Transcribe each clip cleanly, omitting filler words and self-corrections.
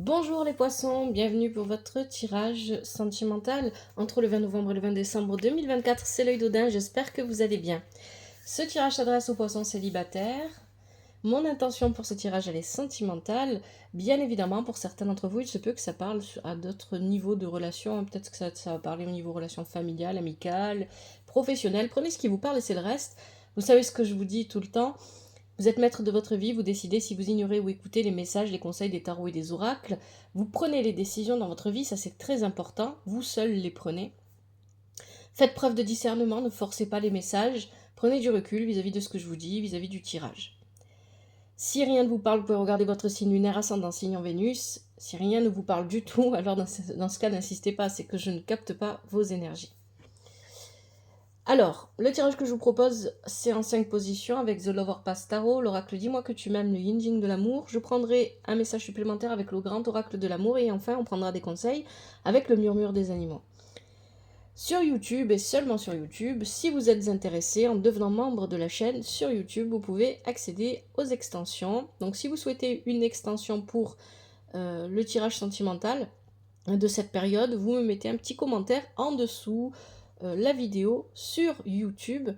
Bonjour les poissons, bienvenue pour votre tirage sentimental entre le 20 novembre et le 20 décembre 2024. C'est l'œil d'Odin, j'espère que vous allez bien. Ce tirage s'adresse aux poissons célibataires. Mon intention pour ce tirage, elle est sentimentale. Bien évidemment, pour certains d'entre vous, il se peut que ça parle à d'autres niveaux de relations. Peut-être que ça va parler au niveau relations familiales, amicales, professionnelles. Prenez ce qui vous parle et c'est le reste. Vous savez ce que je vous dis tout le temps. Vous êtes maître de votre vie, vous décidez si vous ignorez ou écoutez les messages, les conseils des tarots et des oracles. Vous prenez les décisions dans votre vie, ça c'est très important, vous seuls les prenez. Faites preuve de discernement, ne forcez pas les messages, prenez du recul vis-à-vis de ce que je vous dis, vis-à-vis du tirage. Si rien ne vous parle, vous pouvez regarder votre signe lunaire ascendant signe en Vénus. Si rien ne vous parle du tout, alors dans ce cas, n'insistez pas, c'est que je ne capte pas vos énergies. Alors, le tirage que je vous propose, c'est en 5 positions avec The Lover Pass Tarot, l'oracle Dis-moi que tu m'aimes, le Yin Yang de l'amour. Je prendrai un message supplémentaire avec le grand oracle de l'amour et enfin on prendra des conseils avec le murmure des animaux. Sur YouTube et seulement sur YouTube, si vous êtes intéressé en devenant membre de la chaîne sur YouTube, vous pouvez accéder aux extensions. Donc si vous souhaitez une extension pour le tirage sentimental de cette période, vous me mettez un petit commentaire en dessous la vidéo sur YouTube.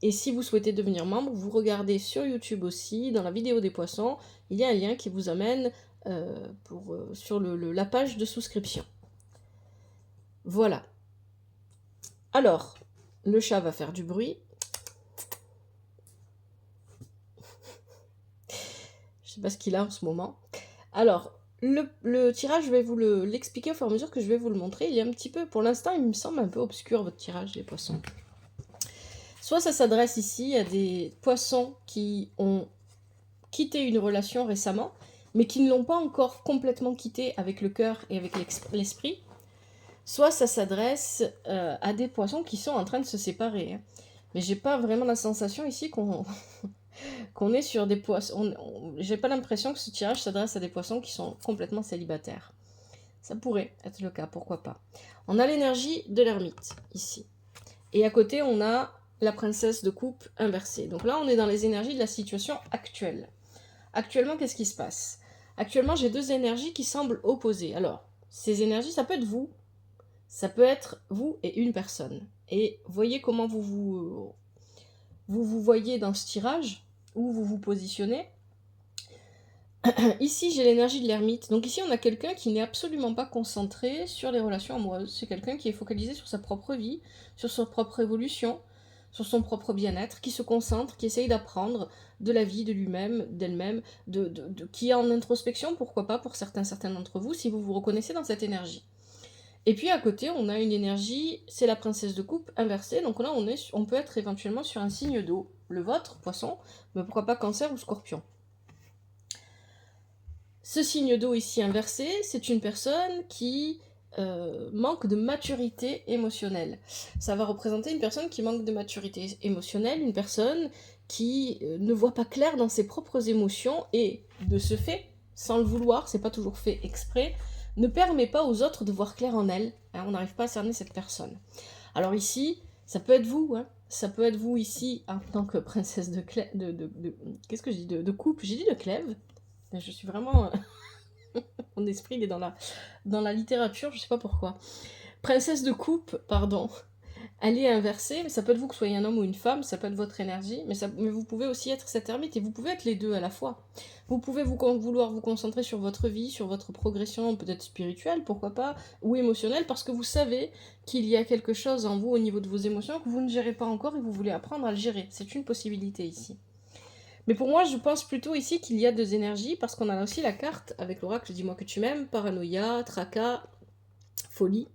Et si vous souhaitez devenir membre, vous regardez sur YouTube aussi, dans la vidéo des poissons, il y a un lien qui vous amène sur la page de souscription. Voilà. Alors, le chat va faire du bruit. Je sais pas ce qu'il a en ce moment. Alors, le tirage, je vais vous l'expliquer au fur et à mesure que je vais vous le montrer. Il est un petit peu, pour l'instant, il me semble un peu obscur votre tirage, les poissons. Soit ça s'adresse ici à des poissons qui ont quitté une relation récemment, mais qui ne l'ont pas encore complètement quitté avec le cœur et avec l'esprit. Soit ça s'adresse à des poissons qui sont en train de se séparer. Hein. Mais j'ai pas vraiment la sensation ici qu'on qu'on est sur des poissons. J'ai pas l'impression que ce tirage s'adresse à des poissons qui sont complètement célibataires. Ça pourrait être le cas, pourquoi pas. On a l'énergie de l'ermite ici. Et à côté, on a la princesse de coupe inversée. Donc là, on est dans les énergies de la situation actuelle. Actuellement, qu'est-ce qui se passe? Actuellement, j'ai deux énergies qui semblent opposées. Alors, ces énergies, ça peut être vous. Ça peut être vous et une personne. Et voyez comment vous voyez dans ce tirage, où vous vous positionnez. Ici, j'ai l'énergie de l'ermite. Donc ici, on a quelqu'un qui n'est absolument pas concentré sur les relations amoureuses. C'est quelqu'un qui est focalisé sur sa propre vie, sur sa propre évolution, sur son propre bien-être, qui se concentre, qui essaye d'apprendre de la vie, de lui-même, d'elle-même, qui est en introspection, pourquoi pas, pour certains d'entre vous, si vous vous reconnaissez dans cette énergie. Et puis à côté, on a une énergie, c'est la princesse de coupe inversée, donc là on peut être éventuellement sur un signe d'eau, le vôtre, poisson, mais pourquoi pas cancer ou scorpion. Ce signe d'eau ici inversé, c'est une personne qui manque de maturité émotionnelle. Ça va représenter une personne qui manque de maturité émotionnelle, une personne qui ne voit pas clair dans ses propres émotions et, de ce fait, sans le vouloir, c'est pas toujours fait exprès, ne permet pas aux autres de voir clair en elle. Hein, on n'arrive pas à cerner cette personne. Alors ici, ça peut être vous, hein, ça peut être vous ici en tant que princesse qu'est-ce que je dis de coupe, j'ai dit de clèves. Je suis vraiment mon esprit il est dans la littérature, je sais pas pourquoi. Princesse de coupe, pardon. Elle est inversée, mais ça peut être vous que soyez un homme ou une femme, ça peut être votre énergie, mais vous pouvez aussi être cette ermite et vous pouvez être les deux à la fois. Vous pouvez vouloir vous concentrer sur votre vie, sur votre progression peut-être spirituelle, pourquoi pas, ou émotionnelle, parce que vous savez qu'il y a quelque chose en vous au niveau de vos émotions que vous ne gérez pas encore et vous voulez apprendre à le gérer. C'est une possibilité ici. Mais pour moi, je pense plutôt ici qu'il y a deux énergies, parce qu'on a aussi la carte avec l'oracle Dis-moi que tu m'aimes, paranoïa, tracas, folie.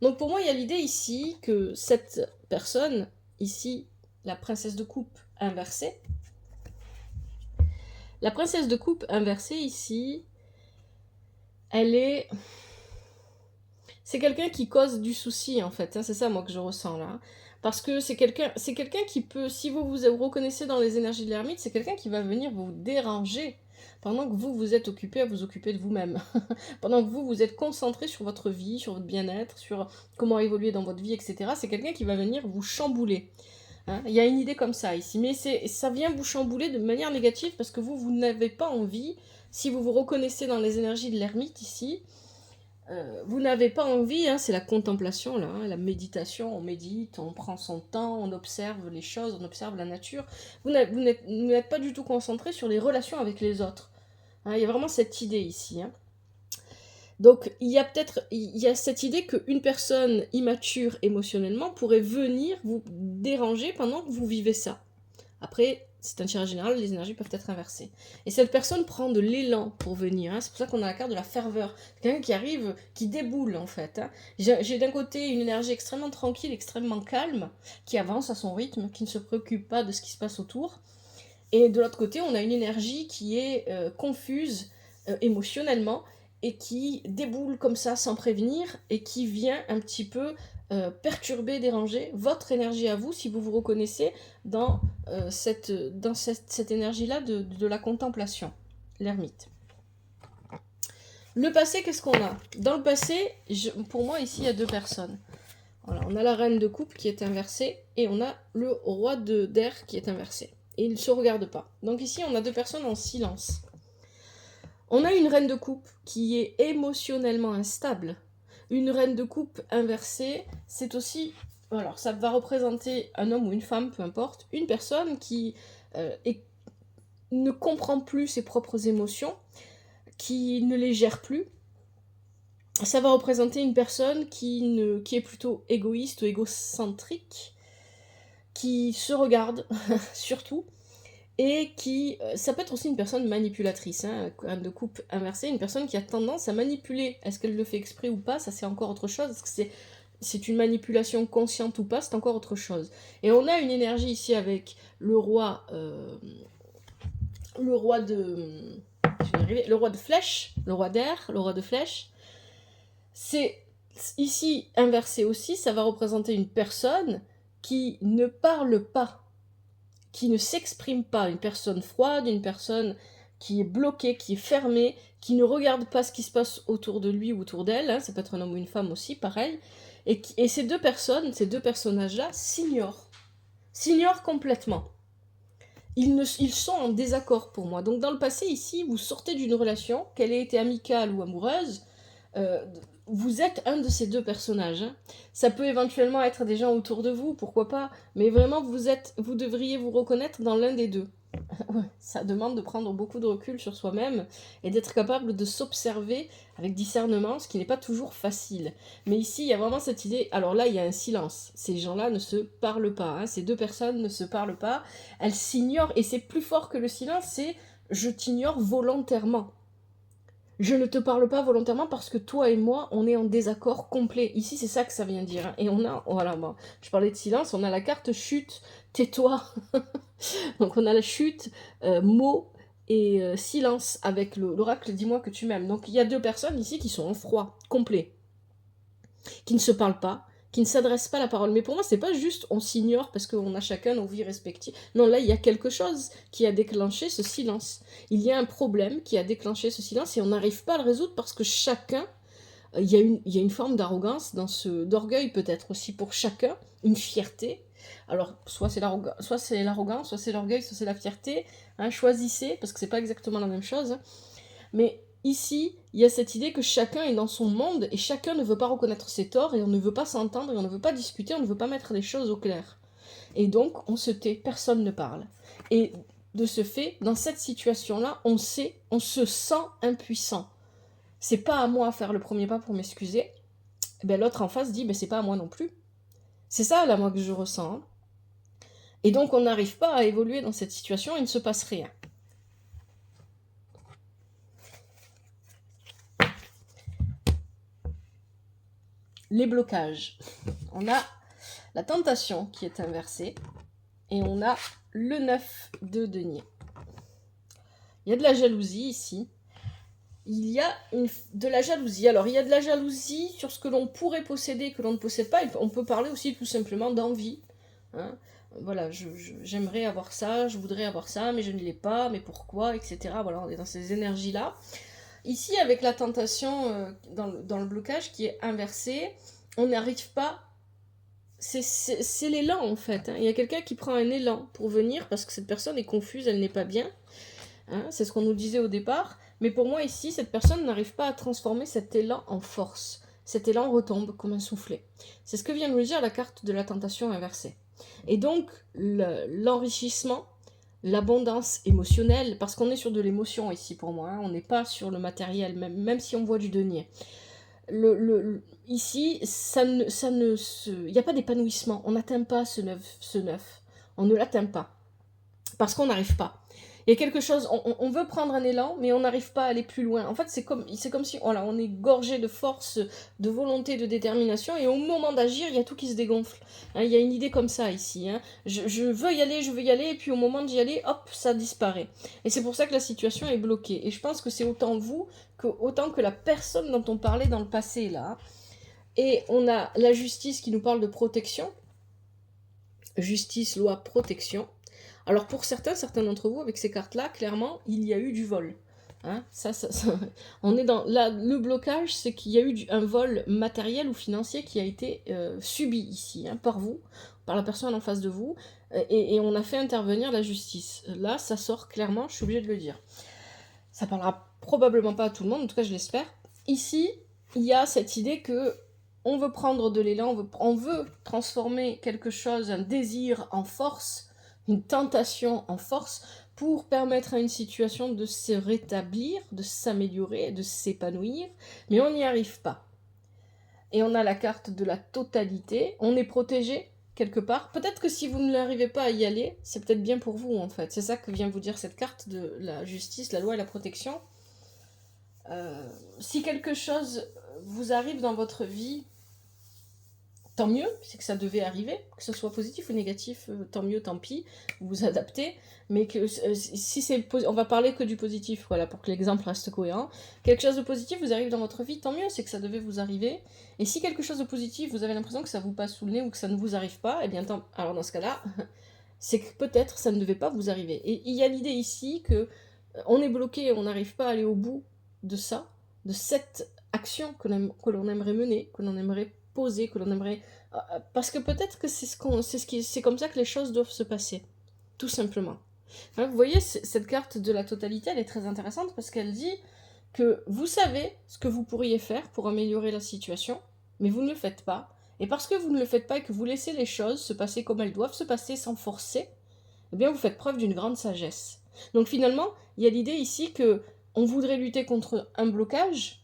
Donc pour moi, il y a l'idée ici que cette personne, ici, la princesse de coupe inversée, la princesse de coupe inversée ici, elle est... C'est quelqu'un qui cause du souci en fait, hein, c'est ça moi que je ressens là. Parce que c'est quelqu'un qui peut, si vous vous reconnaissez dans les énergies de l'ermite, c'est quelqu'un qui va venir vous déranger pendant que vous êtes occupé à vous occuper de vous-même. Pendant que vous êtes concentré sur votre vie, sur votre bien-être, sur comment évoluer dans votre vie, etc. C'est quelqu'un qui va venir vous chambouler. Hein. Il y a une idée comme ça ici, mais ça vient vous chambouler de manière négative parce que vous n'avez pas envie, si vous vous reconnaissez dans les énergies de l'ermite ici, vous n'avez pas envie, hein, c'est la contemplation là, hein, la méditation, on médite, on prend son temps, on observe les choses, on observe la nature. Vous n'êtes pas du tout concentré sur les relations avec les autres. Hein, il y a vraiment cette idée ici. Hein. Donc il y a cette idée qu'une personne immature émotionnellement pourrait venir vous déranger pendant que vous vivez ça. Après, c'est un tirage général, les énergies peuvent être inversées. Et cette personne prend de l'élan pour venir. Hein. C'est pour ça qu'on a la carte de la ferveur. C'est quelqu'un qui arrive, qui déboule en fait. Hein. J'ai d'un côté une énergie extrêmement tranquille, extrêmement calme, qui avance à son rythme, qui ne se préoccupe pas de ce qui se passe autour. Et de l'autre côté, on a une énergie qui est confuse émotionnellement et qui déboule comme ça sans prévenir et qui vient un petit peu perturber, déranger votre énergie à vous si vous vous reconnaissez dans cette énergie-là de la contemplation, l'ermite. Le passé, qu'est-ce qu'on a? Dans le passé, pour moi, ici, il y a deux personnes. Voilà, on a la reine de coupe qui est inversée et on a le roi d'air qui est inversé. Et ils ne se regardent pas. Donc ici, on a deux personnes en silence. On a une reine de coupe qui est émotionnellement instable. Une reine de coupe inversée, c'est aussi... Alors, ça va représenter un homme ou une femme, peu importe. Une personne qui ne comprend plus ses propres émotions, qui ne les gère plus. Ça va représenter une personne qui est plutôt égoïste ou égocentrique, qui se regarde, surtout, et qui... ça peut être aussi une personne manipulatrice, hein, de coupe inversée, une personne qui a tendance à manipuler. Est-ce qu'elle le fait exprès ou pas? Ça, c'est encore autre chose. Est-ce que c'est une manipulation consciente ou pas? C'est encore autre chose. Et on a une énergie ici avec le roi de flèche, le roi d'air, le roi de flèche. C'est ici inversé aussi, ça va représenter une personne qui ne parle pas, qui ne s'exprime pas, une personne froide, une personne qui est bloquée, qui est fermée, qui ne regarde pas ce qui se passe autour de lui ou autour d'elle, hein, ça peut être un homme ou une femme aussi, pareil, et ces deux personnages-là s'ignorent complètement. Ils sont en désaccord pour moi. Donc dans le passé, ici, vous sortez d'une relation, qu'elle ait été amicale ou amoureuse, vous êtes un de ces deux personnages. Hein. Ça peut éventuellement être des gens autour de vous, pourquoi pas, mais vraiment, vous devriez vous reconnaître dans l'un des deux. Ça demande de prendre beaucoup de recul sur soi-même et d'être capable de s'observer avec discernement, ce qui n'est pas toujours facile. Mais ici, il y a vraiment cette idée... Alors là, il y a un silence. Ces gens-là ne se parlent pas. Hein. Ces deux personnes ne se parlent pas. Elles s'ignorent. Et c'est plus fort que le silence, c'est « je t'ignore volontairement ». Je ne te parle pas volontairement parce que toi et moi, on est en désaccord complet. Ici, c'est ça que ça vient dire. Hein. Et on a, voilà, bon, je parlais de silence, on a la carte chute, tais-toi. Donc on a la chute, mots et silence avec l'oracle dis-moi que tu m'aimes. Donc il y a deux personnes ici qui sont en froid, complet, qui ne se parlent pas, qui ne s'adressent pas la parole. Mais pour moi, c'est pas juste on s'ignore parce qu'on a chacun nos vies respectives. Non, là, il y a quelque chose qui a déclenché ce silence. Il y a un problème qui a déclenché ce silence et on n'arrive pas à le résoudre parce que chacun... Il y a une forme d'arrogance, d'orgueil peut-être aussi pour chacun, une fierté. Alors, soit c'est l'arrogance, soit c'est l'orgueil, soit c'est la fierté. Hein, choisissez, parce que c'est pas exactement la même chose. Hein. Mais ici, il y a cette idée que chacun est dans son monde et chacun ne veut pas reconnaître ses torts et on ne veut pas s'entendre et on ne veut pas discuter, on ne veut pas mettre les choses au clair. Et donc, on se tait, personne ne parle. Et de ce fait, dans cette situation-là, on se sent impuissant. C'est pas à moi à faire le premier pas pour m'excuser. Ben, l'autre en face dit, ben, c'est pas à moi non plus. C'est ça, là, moi, que je ressens. Hein. Et donc, on n'arrive pas à évoluer dans cette situation, il ne se passe rien. Les blocages. On a la tentation qui est inversée, et on a le 9 de denier. Il y a de la jalousie ici. Il y a de la jalousie. Alors, il y a de la jalousie sur ce que l'on pourrait posséder, que l'on ne possède pas. On peut parler aussi tout simplement d'envie. Hein. Voilà, j'aimerais avoir ça, je voudrais avoir ça, mais je ne l'ai pas, mais pourquoi, etc. Voilà, on est dans ces énergies-là. Ici, avec la tentation dans le blocage qui est inversée, on n'arrive pas c'est l'élan en fait. Hein. Il y a quelqu'un qui prend un élan pour venir parce que cette personne est confuse, elle n'est pas bien. Hein. C'est ce qu'on nous disait au départ. Mais pour moi ici, cette personne n'arrive pas à transformer cet élan en force. Cet élan retombe comme un soufflet. C'est ce que vient nous dire la carte de la tentation inversée. Et donc, l'enrichissement, l'abondance émotionnelle, parce qu'on est sur de l'émotion ici pour moi, hein, on n'est pas sur le matériel, même si on voit du denier. Ici, il n'y a pas d'épanouissement, on n'atteint pas ce neuf, on ne l'atteint pas, parce qu'on n'arrive pas. Il y a quelque chose, on veut prendre un élan, mais on n'arrive pas à aller plus loin. En fait, c'est comme si voilà, on est gorgé de force, de volonté, de détermination, et au moment d'agir, il y a tout qui se dégonfle. Hein, il y a une idée comme ça ici. Hein. Je veux y aller, et puis au moment d'y aller, hop, ça disparaît. Et c'est pour ça que la situation est bloquée. Et je pense que c'est autant vous, autant que la personne dont on parlait dans le passé, là. Et on a la justice qui nous parle de protection. Justice, loi, protection. Alors pour certains d'entre vous, avec ces cartes-là, clairement, il y a eu du vol. Hein, on est dans le blocage, c'est qu'il y a eu un vol matériel ou financier qui a été subi ici, hein, par vous, par la personne en face de vous, et on a fait intervenir la justice. Là, ça sort clairement, je suis obligée de le dire. Ça parlera probablement pas à tout le monde, en tout cas je l'espère. Ici, il y a cette idée que on veut prendre de l'élan, on veut transformer quelque chose, un désir en force, une tentation en force, pour permettre à une situation de se rétablir, de s'améliorer, de s'épanouir, mais on n'y arrive pas. Et on a la carte de la totalité, on est protégé quelque part. Peut-être que si vous n'arrivez pas à y aller, c'est peut-être bien pour vous en fait. C'est ça que vient vous dire cette carte de la justice, la loi et la protection. Si quelque chose vous arrive dans votre vie, tant mieux, c'est que ça devait arriver, que ce soit positif ou négatif, tant mieux, tant pis, vous vous adaptez, mais que si c'est on va parler que du positif, voilà, pour que l'exemple reste cohérent. Quelque chose de positif vous arrive dans votre vie, tant mieux, c'est que ça devait vous arriver. Et si quelque chose de positif, vous avez l'impression que ça vous passe sous le nez ou que ça ne vous arrive pas, eh bien, alors dans ce cas-là, c'est que peut-être ça ne devait pas vous arriver. Et il y a l'idée ici que on est bloqué, on n'arrive pas à aller au bout de ça, de cette action que l'on aimerait mener, que l'on aimerait poser, que l'on aimerait... Parce que peut-être que c'est comme ça que les choses doivent se passer, tout simplement. Hein, vous voyez, cette carte de la totalité, elle est très intéressante parce qu'elle dit que vous savez ce que vous pourriez faire pour améliorer la situation, mais vous ne le faites pas. Et parce que vous ne le faites pas et que vous laissez les choses se passer comme elles doivent se passer sans forcer, eh bien vous faites preuve d'une grande sagesse. Donc finalement, il y a l'idée ici que on voudrait lutter contre un blocage,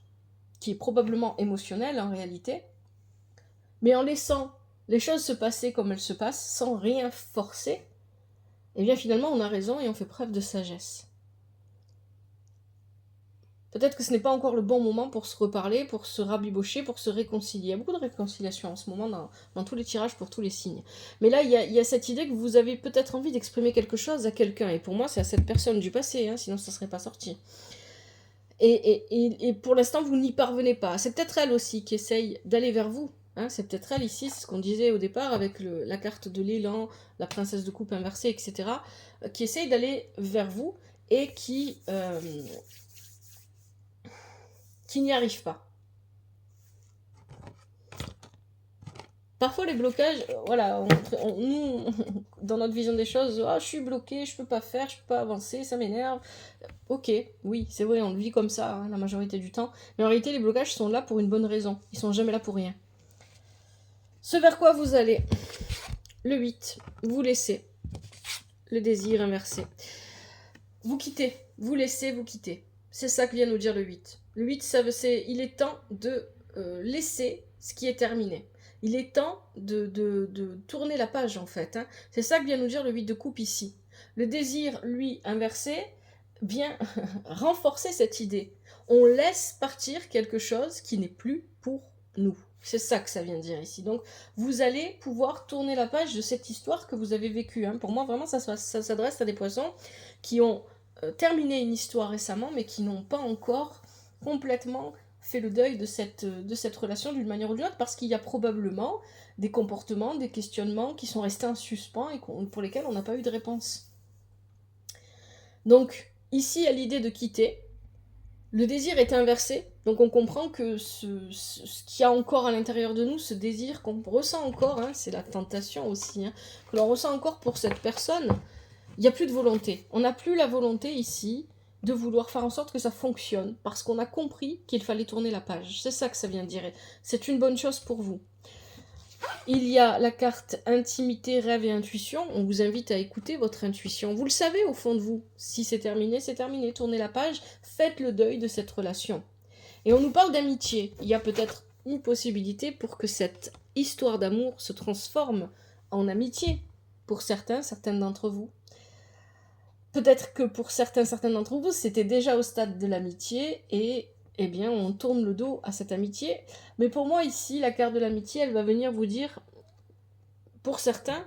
qui est probablement émotionnel en réalité, mais en laissant les choses se passer comme elles se passent, sans rien forcer, eh bien finalement on a raison et on fait preuve de sagesse. Peut-être que ce n'est pas encore le bon moment pour se reparler, pour se rabibocher, pour se réconcilier. Il y a beaucoup de réconciliation en ce moment dans tous les tirages pour tous les signes. Mais là, il y a cette idée que vous avez peut-être envie d'exprimer quelque chose à quelqu'un. Et pour moi, c'est à cette personne du passé, hein, sinon ça ne serait pas sorti. Et pour l'instant, vous n'y parvenez pas. C'est peut-être elle aussi qui essaye d'aller vers vous. Hein, c'est peut-être elle ici, c'est ce qu'on disait au départ avec la carte de l'élan, la princesse de coupe inversée, etc. Qui essaye d'aller vers vous et qui n'y arrive pas. Parfois les blocages, voilà, nous, dans notre vision des choses, je suis bloqué, je peux pas faire, je peux pas avancer, ça m'énerve. Ok, oui, c'est vrai, on le vit comme ça, hein, la majorité du temps. Mais en réalité, les blocages sont là pour une bonne raison. Ils sont jamais là pour rien. Ce vers quoi vous allez, le 8, vous laissez. Le désir inversé. Vous quittez, vous laissez, vous quittez. C'est ça que vient nous dire le 8. Le 8, il est temps de laisser ce qui est terminé. Il est temps de tourner la page, en fait. Hein. C'est ça que vient nous dire le 8 de coupe ici. Le désir, lui, inversé, vient renforcer cette idée. On laisse partir quelque chose qui n'est plus pour nous. C'est ça que ça vient dire ici. Donc, vous allez pouvoir tourner la page de cette histoire que vous avez vécue. Hein. Pour moi, vraiment, ça s'adresse à des poissons qui ont terminé une histoire récemment, mais qui n'ont pas encore complètement fait le deuil de cette relation d'une manière ou d'une autre, parce qu'il y a probablement des comportements, des questionnements qui sont restés en suspens et pour lesquels on n'a pas eu de réponse. Donc, ici, à l'idée de quitter, Le désir est inversé, donc on comprend que ce qu'il y a encore à l'intérieur de nous, ce désir qu'on ressent encore, hein, c'est la tentation aussi, hein, que l'on ressent encore pour cette personne, il n'y a plus de volonté. On n'a plus la volonté ici de vouloir faire en sorte que ça fonctionne, parce qu'on a compris qu'il fallait tourner la page. C'est ça que ça vient dire. C'est une bonne chose pour vous. Il y a la carte intimité, rêve et intuition. On vous invite à écouter votre intuition. Vous le savez au fond de vous. Si c'est terminé, c'est terminé. Tournez la page, faites le deuil de cette relation. Et on nous parle d'amitié. Il y a peut-être une possibilité pour que cette histoire d'amour se transforme en amitié. Pour certaines d'entre vous. Peut-être que pour certains d'entre vous, c'était déjà au stade de l'amitié et eh bien, on tourne le dos à cette amitié. Mais pour moi, ici, la carte de l'amitié, elle va venir vous dire, pour certains,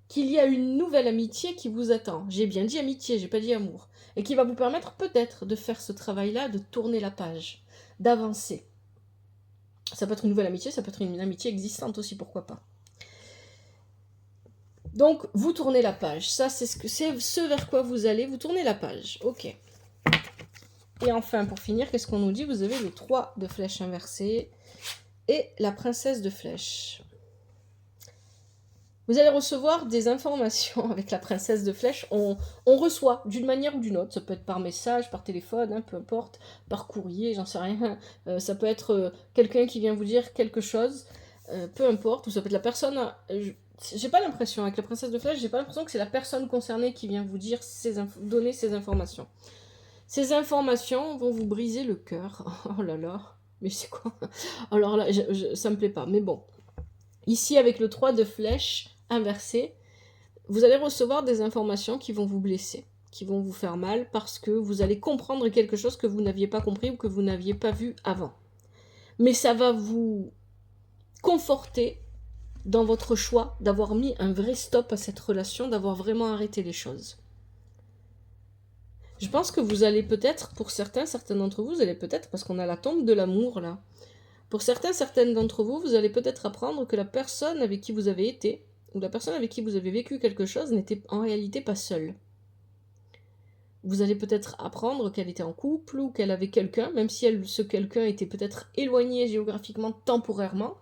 qu'il y a une nouvelle amitié qui vous attend. J'ai bien dit amitié, j'ai pas dit amour. Et qui va vous permettre peut-être de faire ce travail-là, de tourner la page, d'avancer. Ça peut être une nouvelle amitié, ça peut être une amitié existante aussi, pourquoi pas. Donc, vous tournez la page. Ça, c'est ce vers quoi vous allez. Vous tournez la page. Ok. Et enfin, pour finir, qu'est-ce qu'on nous dit? Vous avez le 3 de flèches inversées et la princesse de flèches. Vous allez recevoir des informations avec la princesse de flèches. On reçoit d'une manière ou d'une autre. Ça peut être par message, par téléphone, hein, peu importe, par courrier, j'en sais rien. Ça peut être quelqu'un qui vient vous dire quelque chose, peu importe. Ou ça peut être la personne... j'ai pas l'impression, avec la princesse de flèches, j'ai pas l'impression que c'est la personne concernée qui vient vous dire donner ces informations. Ces informations vont vous briser le cœur. Oh là là, mais c'est quoi? Alors là, ça me plaît pas, mais bon. Ici, avec le 3 de flèches inversé, vous allez recevoir des informations qui vont vous blesser, qui vont vous faire mal, parce que vous allez comprendre quelque chose que vous n'aviez pas compris ou que vous n'aviez pas vu avant. Mais ça va vous conforter dans votre choix d'avoir mis un vrai stop à cette relation, d'avoir vraiment arrêté les choses. Je pense que vous allez peut-être, pour certains d'entre vous, vous allez peut-être, parce qu'on a la tombe de l'amour là, pour certaines d'entre vous, vous allez peut-être apprendre que la personne avec qui vous avez été, ou la personne avec qui vous avez vécu quelque chose, n'était en réalité pas seule. Vous allez peut-être apprendre qu'elle était en couple, ou qu'elle avait quelqu'un, même si ce quelqu'un était peut-être éloigné géographiquement, temporairement,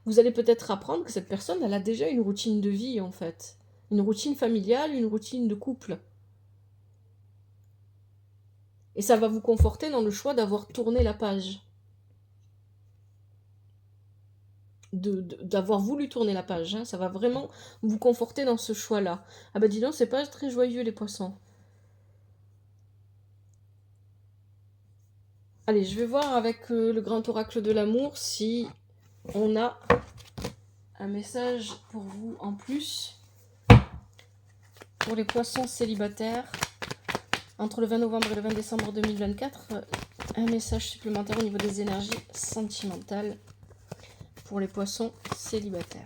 vous allez peut-être apprendre que cette personne, elle a déjà une routine de vie, en fait. Une routine familiale, une routine de couple. Et ça va vous conforter dans le choix d'avoir tourné la page. D'avoir voulu tourner la page. Hein. Ça va vraiment vous conforter dans ce choix-là. Ah bah dis donc, c'est pas très joyeux les poissons. Allez, je vais voir avec le grand oracle de l'amour si on a un message pour vous en plus. Pour les poissons célibataires, entre le 20 novembre et le 20 décembre 2024, un message supplémentaire au niveau des énergies sentimentales pour les poissons célibataires.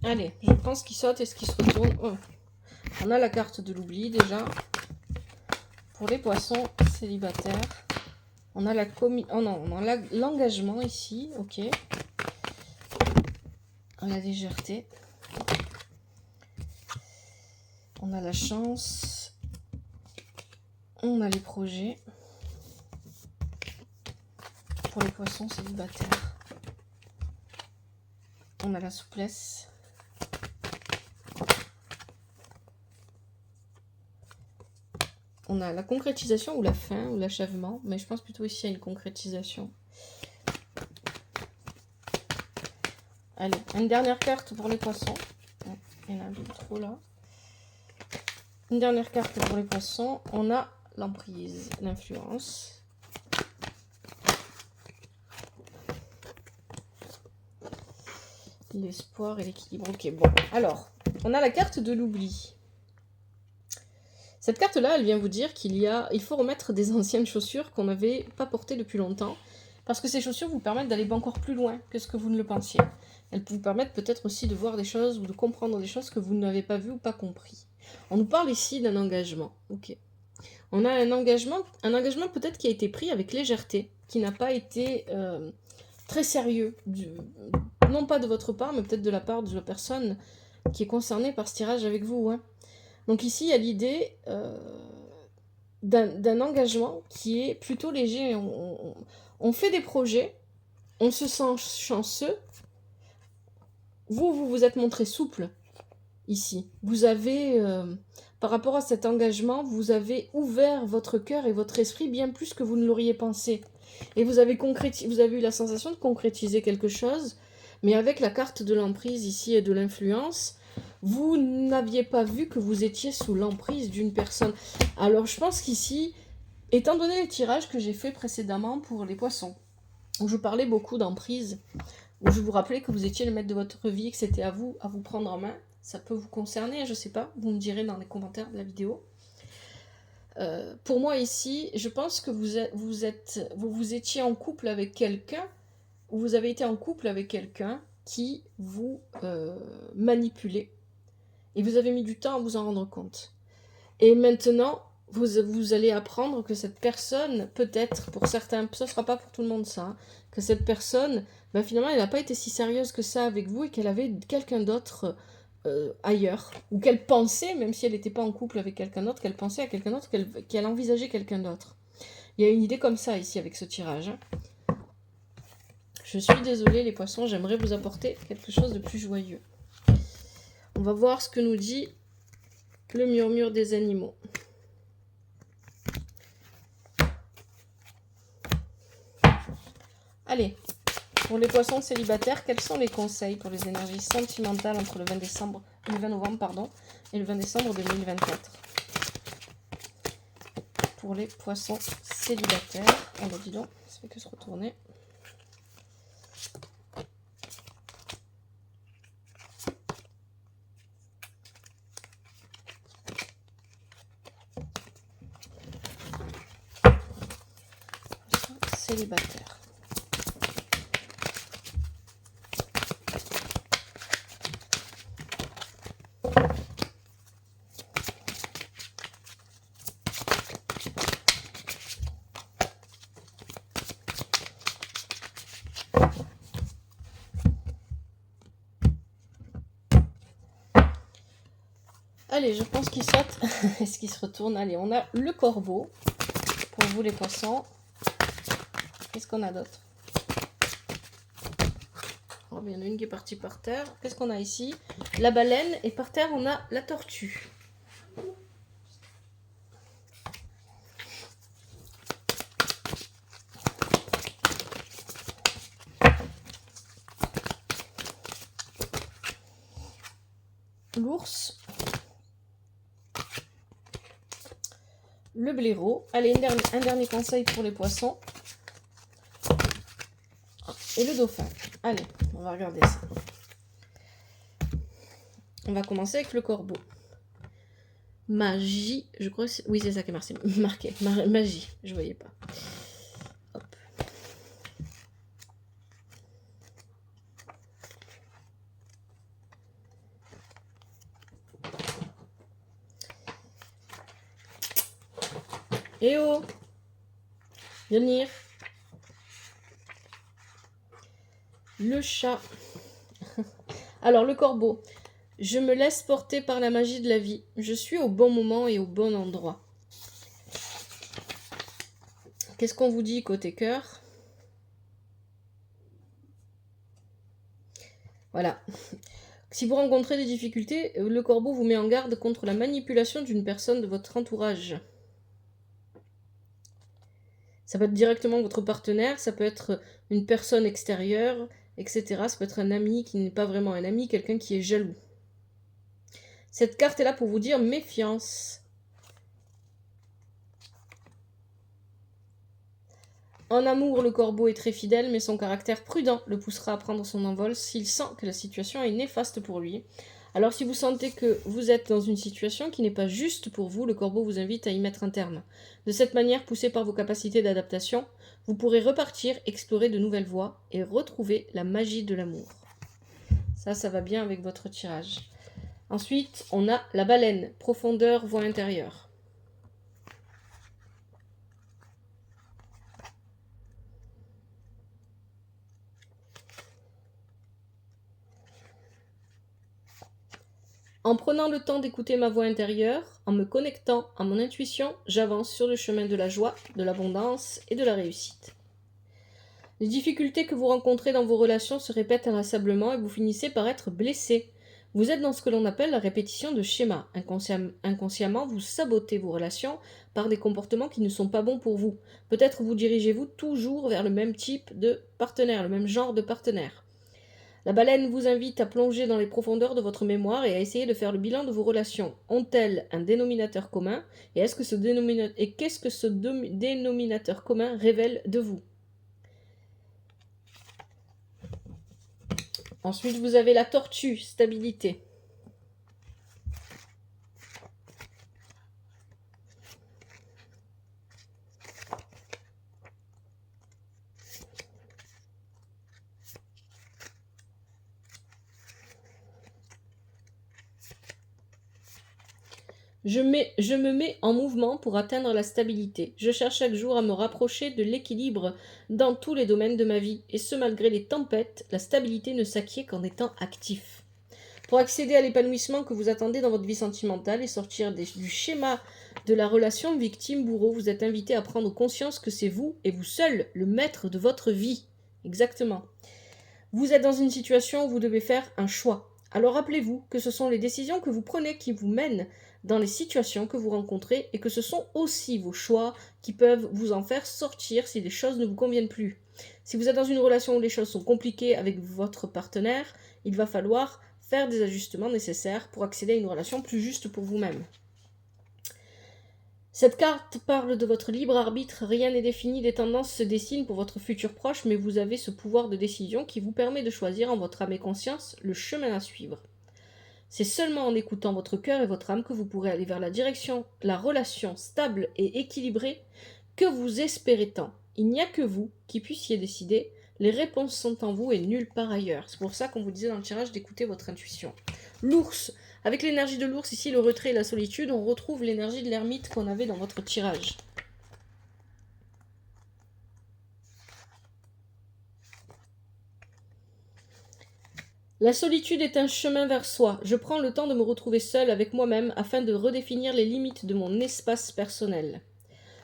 Allez, je prends ce qui saute et ce qui se retourne. Oh. On a la carte de l'oubli déjà. Pour les poissons célibataires, on a l'engagement ici, ok. La légèreté. On a la chance. On a les projets. Pour les poissons célibataires. On a la souplesse. On a la concrétisation ou la fin ou l'achèvement, mais je pense plutôt ici à une concrétisation. Allez, une dernière carte pour les poissons. Il y en a un peu trop là. Une dernière carte pour les poissons. On a l'emprise, l'influence. L'espoir et l'équilibre. Ok, bon. Alors, on a la carte de l'oubli. Cette carte-là, elle vient vous dire il faut remettre des anciennes chaussures qu'on n'avait pas portées depuis longtemps, parce que ces chaussures vous permettent d'aller encore plus loin que ce que vous ne le pensiez. Elles vous permettent peut-être aussi de voir des choses ou de comprendre des choses que vous n'avez pas vues ou pas compris. On nous parle ici d'un engagement. Ok. On a un engagement peut-être qui a été pris avec légèreté, qui n'a pas été très sérieux, non pas de votre part, mais peut-être de la part de la personne qui est concernée par ce tirage avec vous. Hein. Donc ici, il y a l'idée d'un engagement qui est plutôt léger. On fait des projets, on se sent chanceux. Vous vous êtes montré souple ici. Vous avez, par rapport à cet engagement, vous avez ouvert votre cœur et votre esprit bien plus que vous ne l'auriez pensé. Et vous avez eu la sensation de concrétiser quelque chose, mais avec la carte de l'emprise ici et de l'influence, vous n'aviez pas vu que vous étiez sous l'emprise d'une personne. Alors je pense qu'ici, étant donné les tirages que j'ai fait précédemment pour les poissons, où je parlais beaucoup d'emprise, où je vous rappelais que vous étiez le maître de votre vie, que c'était à vous prendre en main, ça peut vous concerner, je sais pas, vous me direz dans les commentaires de la vidéo. Pour moi ici, je pense que vous étiez en couple avec quelqu'un, ou vous avez été en couple avec quelqu'un qui vous manipulait. Et vous avez mis du temps à vous en rendre compte. Et maintenant, vous allez apprendre que cette personne, peut-être, pour certains, ce ne sera pas pour tout le monde ça, hein, que cette personne, finalement, elle n'a pas été si sérieuse que ça avec vous et qu'elle avait quelqu'un d'autre ailleurs. Ou qu'elle pensait, même si elle n'était pas en couple avec quelqu'un d'autre, qu'elle pensait à quelqu'un d'autre, qu'elle envisageait quelqu'un d'autre. Il y a une idée comme ça ici avec ce tirage. Hein. Je suis désolée les poissons, j'aimerais vous apporter quelque chose de plus joyeux. On va voir ce que nous dit le murmure des animaux. Allez, pour les poissons célibataires, quels sont les conseils pour les énergies sentimentales entre le 20 novembre et le 20 décembre 2024 ? Pour les poissons célibataires, oh bah dis donc, ça fait que se retourner. Célibataire. Allez, je pense qu'il saute. Est-ce qu'il se retourne? Allez, on a le corbeau. Pour vous les poissons. Qu'est-ce qu'on a d'autre? Oh, il y en a une qui est partie par terre. Qu'est-ce qu'on a ici? La baleine. Et par terre, on a la tortue. L'ours. Le blaireau. Allez, un dernier conseil pour les poissons. Et le dauphin. Allez, on va regarder ça. On va commencer avec le corbeau. Magie, je crois que c'est... Oui, c'est ça qui est marqué. Magie, je voyais pas. Hop. Eh oh! Viens venir. Le chat. Alors, le corbeau. Je me laisse porter par la magie de la vie. Je suis au bon moment et au bon endroit. Qu'est-ce qu'on vous dit côté cœur? Voilà. Si vous rencontrez des difficultés, le corbeau vous met en garde contre la manipulation d'une personne de votre entourage. Ça peut être directement votre partenaire, ça peut être une personne extérieure, etc. Ça peut être un ami qui n'est pas vraiment un ami, quelqu'un qui est jaloux. Cette carte est là pour vous dire méfiance. En amour, le corbeau est très fidèle, mais son caractère prudent le poussera à prendre son envol s'il sent que la situation est néfaste pour lui. Alors si vous sentez que vous êtes dans une situation qui n'est pas juste pour vous, le corbeau vous invite à y mettre un terme. De cette manière, poussé par vos capacités d'adaptation, vous pourrez repartir, explorer de nouvelles voies et retrouver la magie de l'amour. Ça va bien avec votre tirage. Ensuite, on a la baleine, profondeur, voie intérieure. En prenant le temps d'écouter ma voix intérieure, en me connectant à mon intuition, j'avance sur le chemin de la joie, de l'abondance et de la réussite. Les difficultés que vous rencontrez dans vos relations se répètent inlassablement et vous finissez par être blessé. Vous êtes dans ce que l'on appelle la répétition de schémas. Inconsciemment, vous sabotez vos relations par des comportements qui ne sont pas bons pour vous. Peut-être vous dirigez-vous toujours vers le même type de partenaire, le même genre de partenaire. La baleine vous invite à plonger dans les profondeurs de votre mémoire et à essayer de faire le bilan de vos relations. Ont-elles un dénominateur commun? Et qu'est-ce que ce dénominateur commun révèle de vous? Ensuite, vous avez la tortue, stabilité. Je me mets en mouvement pour atteindre la stabilité. Je cherche chaque jour à me rapprocher de l'équilibre dans tous les domaines de ma vie. Et ce, malgré les tempêtes, la stabilité ne s'acquiert qu'en étant actif. Pour accéder à l'épanouissement que vous attendez dans votre vie sentimentale et sortir du schéma de la relation victime-bourreau, vous êtes invité à prendre conscience que c'est vous et vous seul le maître de votre vie. Exactement. Vous êtes dans une situation où vous devez faire un choix. Alors rappelez-vous que ce sont les décisions que vous prenez qui vous mènent dans les situations que vous rencontrez et que ce sont aussi vos choix qui peuvent vous en faire sortir si les choses ne vous conviennent plus. Si vous êtes dans une relation où les choses sont compliquées avec votre partenaire, il va falloir faire des ajustements nécessaires pour accéder à une relation plus juste pour vous-même. Cette carte parle de votre libre arbitre, rien n'est défini, des tendances se dessinent pour votre futur proche, mais vous avez ce pouvoir de décision qui vous permet de choisir en votre âme et conscience le chemin à suivre. C'est seulement en écoutant votre cœur et votre âme que vous pourrez aller vers la relation stable et équilibrée que vous espérez tant. Il n'y a que vous qui puissiez décider, les réponses sont en vous et nulle part ailleurs. C'est pour ça qu'on vous disait dans le tirage d'écouter votre intuition. L'ours, avec l'énergie de l'ours, ici le retrait et la solitude, on retrouve l'énergie de l'ermite qu'on avait dans votre tirage. La solitude est un chemin vers soi. Je prends le temps de me retrouver seule avec moi-même afin de redéfinir les limites de mon espace personnel.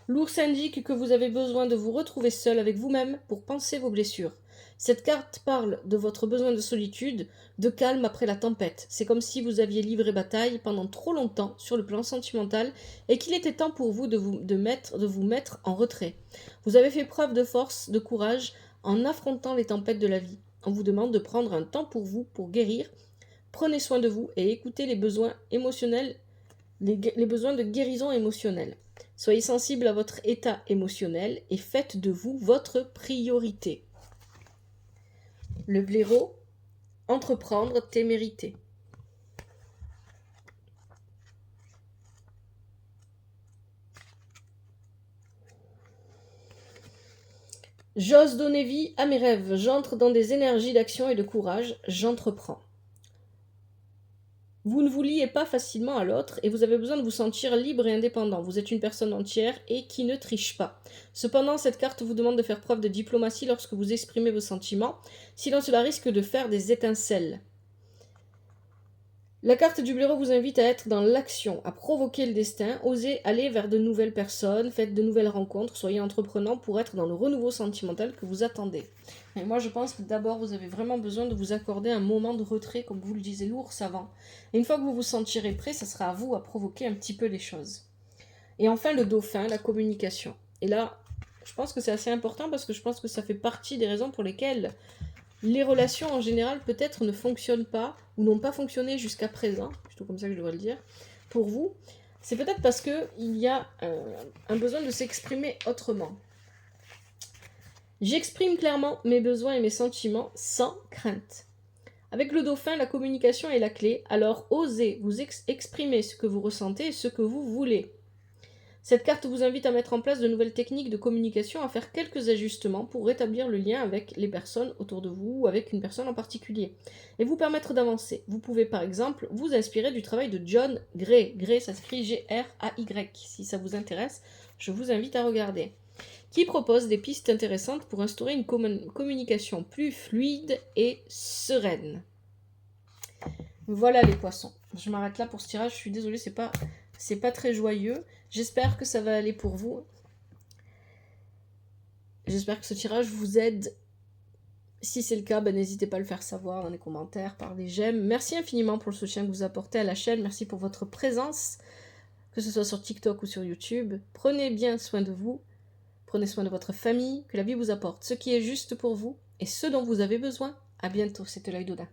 L'ours indique que vous avez besoin de vous retrouver seul avec vous-même pour penser vos blessures. Cette carte parle de votre besoin de solitude, de calme après la tempête. C'est comme si vous aviez livré bataille pendant trop longtemps sur le plan sentimental et qu'il était temps pour vous de vous mettre en retrait. Vous avez fait preuve de force, de courage en affrontant les tempêtes de la vie. On vous demande de prendre un temps pour vous, pour guérir. Prenez soin de vous et écoutez les besoins émotionnels, les besoins de guérison émotionnelle. Soyez sensible à votre état émotionnel et faites de vous votre priorité. Le blaireau, entreprendre, témérité. J'ose donner vie à mes rêves, j'entre dans des énergies d'action et de courage, j'entreprends. Vous ne vous liez pas facilement à l'autre et vous avez besoin de vous sentir libre et indépendant. Vous êtes une personne entière et qui ne triche pas. Cependant, cette carte vous demande de faire preuve de diplomatie lorsque vous exprimez vos sentiments, sinon cela risque de faire des étincelles. La carte du blaireau vous invite à être dans l'action, à provoquer le destin, osez aller vers de nouvelles personnes, faites de nouvelles rencontres, soyez entreprenant pour être dans le renouveau sentimental que vous attendez. Mais moi je pense que d'abord vous avez vraiment besoin de vous accorder un moment de retrait, comme vous le disait l'ours avant. Et une fois que vous vous sentirez prêt, ça sera à vous à provoquer un petit peu les choses. Et enfin le dauphin, la communication. Et là, je pense que c'est assez important parce que je pense que ça fait partie des raisons pour lesquelles les relations en général peut-être ne fonctionnent pas ou n'ont pas fonctionné jusqu'à présent, plutôt comme ça que je devrais le dire, pour vous. C'est peut-être parce qu'il y a un besoin de s'exprimer autrement. J'exprime clairement mes besoins et mes sentiments sans crainte. Avec le dauphin, la communication est la clé, alors osez vous exprimer ce que vous ressentez et ce que vous voulez. Cette carte vous invite à mettre en place de nouvelles techniques de communication, à faire quelques ajustements pour rétablir le lien avec les personnes autour de vous ou avec une personne en particulier et vous permettre d'avancer. Vous pouvez par exemple vous inspirer du travail de John Gray. Gray, ça s'écrit G-R-A-Y. Si ça vous intéresse, je vous invite à regarder. Qui propose des pistes intéressantes pour instaurer une communication plus fluide et sereine. Voilà les poissons. Je m'arrête là pour ce tirage, je suis désolée, c'est pas très joyeux. J'espère que ça va aller pour vous. J'espère que ce tirage vous aide. Si c'est le cas, n'hésitez pas à le faire savoir dans les commentaires, par des j'aime. Merci infiniment pour le soutien que vous apportez à la chaîne. Merci pour votre présence, que ce soit sur TikTok ou sur YouTube. Prenez bien soin de vous. Prenez soin de votre famille. Que la vie vous apporte ce qui est juste pour vous et ce dont vous avez besoin. À bientôt, c'était l'œil d'Odin.